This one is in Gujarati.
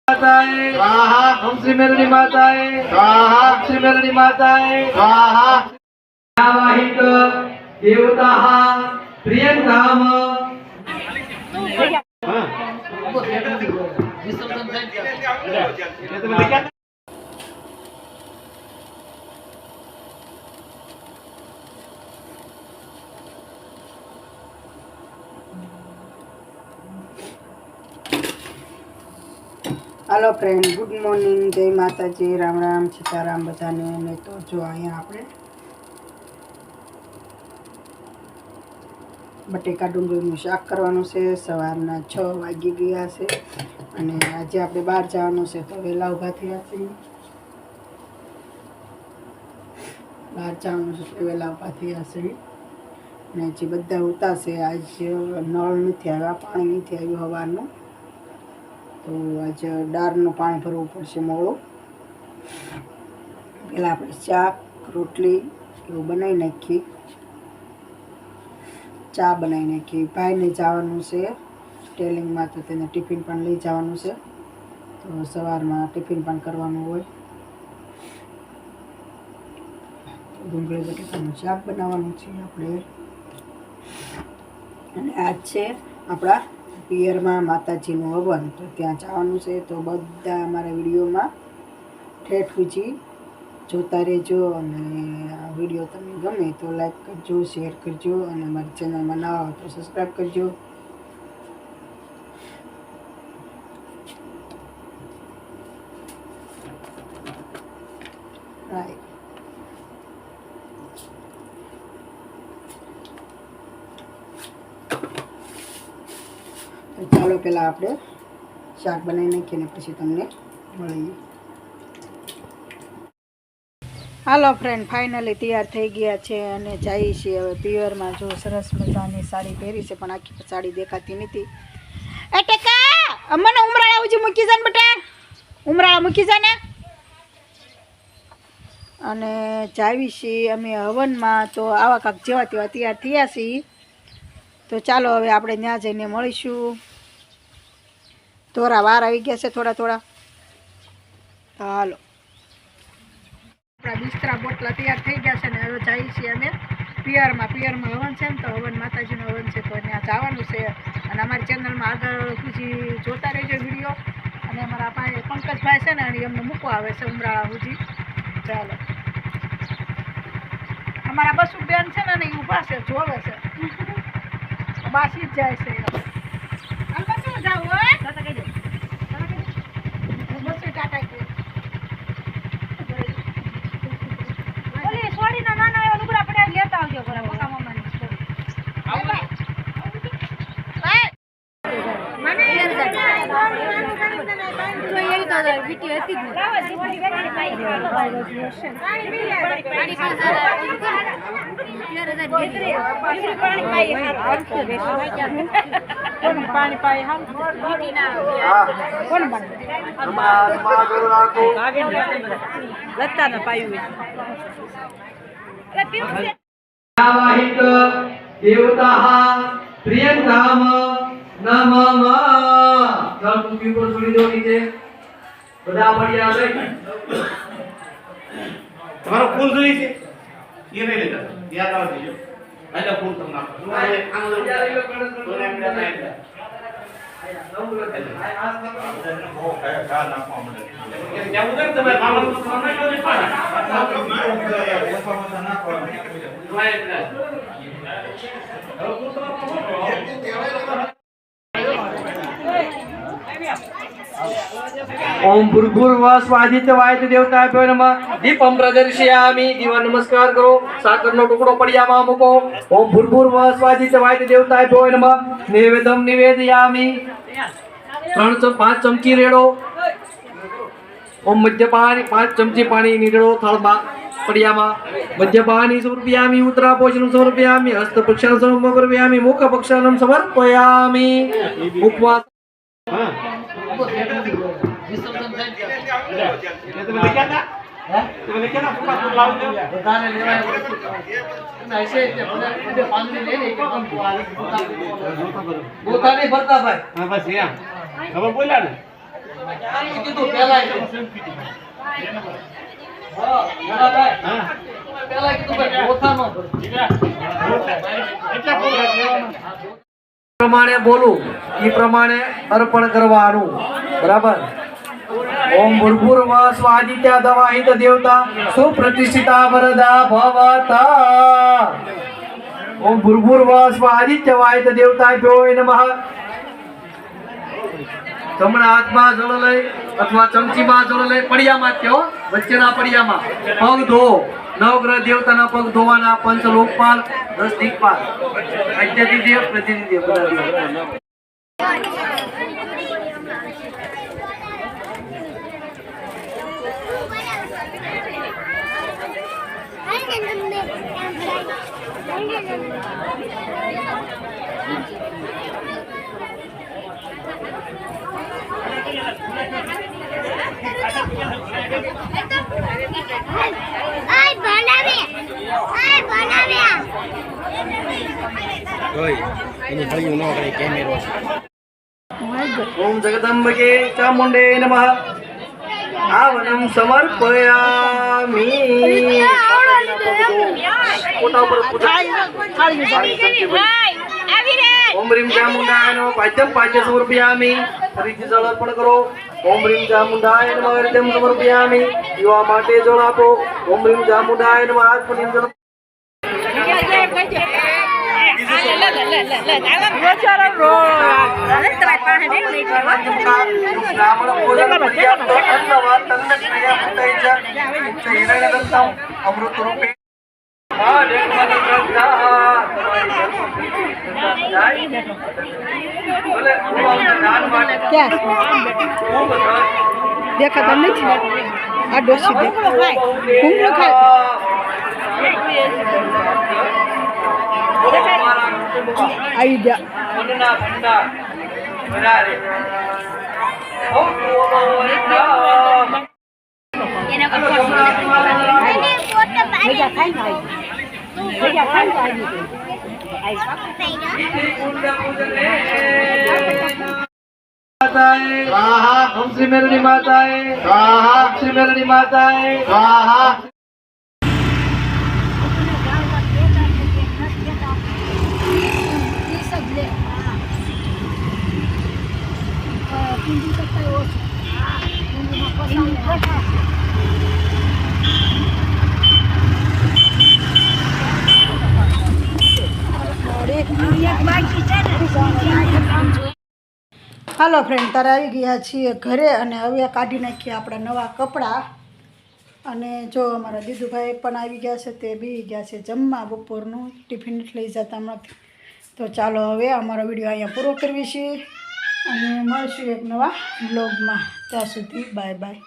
माताए स्वाहा। ओम श्री मेलडी माताए स्वाहा। ओम श्री मेलडी माताए स्वाहा। आवाहित देवताः प्रियंकाम हेलो फ्रेंड, गुड मॉर्निंग, जय माताजी, राम राम, सीताराम बधाने। ने तो जो अहीं आपणे बटेका डુંગળીનું શાક કરવાનું છે। સવારના 6 વાગી ગયા છે અને આજે આપણે બહાર જવાનું છે તો વહેલા ઊભા થયા છીએ। બહાર જવાનું છે તો વહેલા ઊભા થયા છે અને જે બધા ઉતા છે આજ નળ નથી આવ્યા, પાણી નથી આવ્યું હવારનું, તો આજે દાળનું પાણી ભરવું પડશે મોળું। પહેલાં આપણે શાક રોટલી એવું બનાવી નાખીએ, ચા બનાવી નાખીએ। ભાઈને જવાનું છે ટેલિંગમાં, તો તેને ટિફિન પણ લઈ જવાનું છે, તો સવારમાં ટિફિન પણ કરવાનું હોય। ડુંગળી બટેકાનું શાક બનાવવાનું છે આપણે। અને આજ છે આપણા પિયરમાં માતાજીનું હવન, તો ત્યાં જવાનું છે। તો બધા અમારા વિડીયોમાં ઠેઠ સુધી જોતા રહેજો અને આ વિડીયો તમને ગમે તો લાઈક કરજો, શેર કરજો અને અમારી ચેનલમાં નવા હો તો સબસ્ક્રાઈબ કરજો। રાઈટ, તો ચાલો પહેલાં આપણે શાક બનાવી નાખીએ ને પછી તમને મળીએ। હાલો ફ્રેન્ડ, ફાઇનલી તૈયાર થઈ ગયા છે અને જઈએ છીએ હવે પિયરમાં। જો સરસ મજાની સાડી પહેરી છે પણ આખી સાડી દેખાતી નથી। એ ટેકા અમને ઉમરાળા ઉજી મૂકી જા ને બેટા, ઉમરાળા મૂકી જા ને। અને જાવી છીએ અમે હવનમાં, તો આવા કાંક જેવા તેવા તૈયાર થયા છીએ। તો ચાલો હવે આપણે ત્યાં જઈને મળીશું। થોડા વાર આવી ગયા છે, થોડા થોડા। હાલો, આપણા બિસ્તરા બોટલા તૈયાર થઈ ગયા છે ને હવે જઈએ છીએ અમે પિયરમાં। પિયરમાં હવન છે ને, તો હવન માતાજીનું હવન છે, તો ત્યાં જવાનું છે। અને અમારી ચેનલમાં આગળ સુધી જોતા રહેજો વિડીયો। અને અમારા ભાઈ પંકજભાઈ છે ને એમને મૂકવા આવે છે ઉમરાળા સુધી। ચાલો, અમારા બસુ બેન છે ને એ ઊભા છે, જોવે છે, બાસી જ જાય છે। બસું જાવ હોય બસું ટાટા છોડીને નાના એવા લુગડા પડ્યા લેતા આવજો મોટા મામાની आवाहित देवताः प्रियंकाम नमः। सब टूपी पर छोड़ी दो नीचे, બધા પડ્યા છે। તમારો ફૂલ જોઈ છે એ નહીં લેતા, યાદ આવે દેજો એટલે ફૂલ તમને આપો તો આનો વિચાર કર્યો તો ને આપણે થાય બહુ કા નાખવા મળે કે જાવું ને તમે મામાનું તો ના કરો ને ओम भूर्भुवः स्वादित्वाय देवताभ्यो नमः। दीपम प्रदर्शयामि, दीवा नमस्कार करो, साकरનો ટુકડો પડિયામાં મૂકો। ओम भूर्भुवः स्वादित्वाय देवताभ्यो नमः। नैवेद्यम निवेदयामि, 5 ચમચી રેડો। ओम मद्यपान 5 ચમચી પાણી નીરેડો થાળમાં પડિયામાં। मद्यपानी समर्पयामि, उत्तराभोजनं समर्पयामि, हस्तपक्षानं समर्पयामि, मुखपक्षानं समर्पयामि। उपवास विसर्जन થઈ ગયા તમે લખ્યા હતા તમે લખ્યા હતા ફૂલ લાવ દો બધાને લેવાય અને ऐसे કે બધે પાણી લઈ લે એકદમ ગોતા નહીં ભરતા ભાઈ। હા બસ યા હવે બોલ્યા ને આનું કીધું પહેલાય તો. હા, મોટાભાઈ. તમે પહેલા કીધું ભાઈ ગોથા નો કરો. પ્રમાણે બોલું એ પ્રમાણે અર્પણ કરવાનું. બરાબર. ઓમ ભૂર્ભુર્વ સ્વાદિત્ય દવાહિત દેવતા સુપ્રતિષ્ઠિતા વરદા ભવતા. ઓમ ભૂર્ભુર્વ સ્વાદિત્ય વાહિત દેવતાભ્યો નમઃ. જમણા હાથમાં જળ લઈ અથવા ચમચીમાં જળ લઈ પડિયામાં જ હો, વચ્ચેના પડિયામાં પગ ધો. નવગ્રહ દેવતાના પગ ધોવાના. પંચ લોકપાલ 10 દિક્પાલ અદ્યતિ દેવ પ્રતિનિધિ દેવ બધા દેવ. ઓમ જગદંબકે ચામુંડે નમઃ. આવનમ સમર્પયામિ. પોતા ઉપર પૂજા. ઓમ રીમ ચામુંડાય નમઃ. પાદ્યમ પાદ્ય સમર્પયામિ. ફરીથી જળ અર્પણ કરો. ઓમ રીમ ચામુંડાય નમઃ. હૃદયમ સમર્પયામિ. પીવા માટે જળ આપો. ઓમ રીમ ચામુંડાય નમઃ. હાથ પડીને જળ. બ્રાહ્મણ ભોજન પર્યાપ્ત અન્નવાન તન્ન ક્રિયા ભૂતાય ચ હિરણ્યદંતમ અમૃત રૂપે. દેખાતા નથી આ ડોસી ઘૂંઘરું ખાય. આવી જા મનના ભંડાર વધારે. ઓમ ઓમ શ્રી મેલડી માતાએ. ઓમ શ્રી મેલડી માતાએ. હાલો ફ્રેન્ડ, તારે આવી ગયા છીએ ઘરે અને હવે કાઢી નાખીએ આપણા નવા કપડાં. અને જો અમારા દીદુભાઈ પણ આવી ગયા છે, તે બી ગયા છે જમવા. બપોરનું ટિફિન લઈ જતા નથી. તો ચાલો હવે અમારો વિડીયો અહીંયા પૂરો કરવી છીએ અને મળશું એક નવા બ્લોગમાં. ત્યાં સુધી બાય બાય.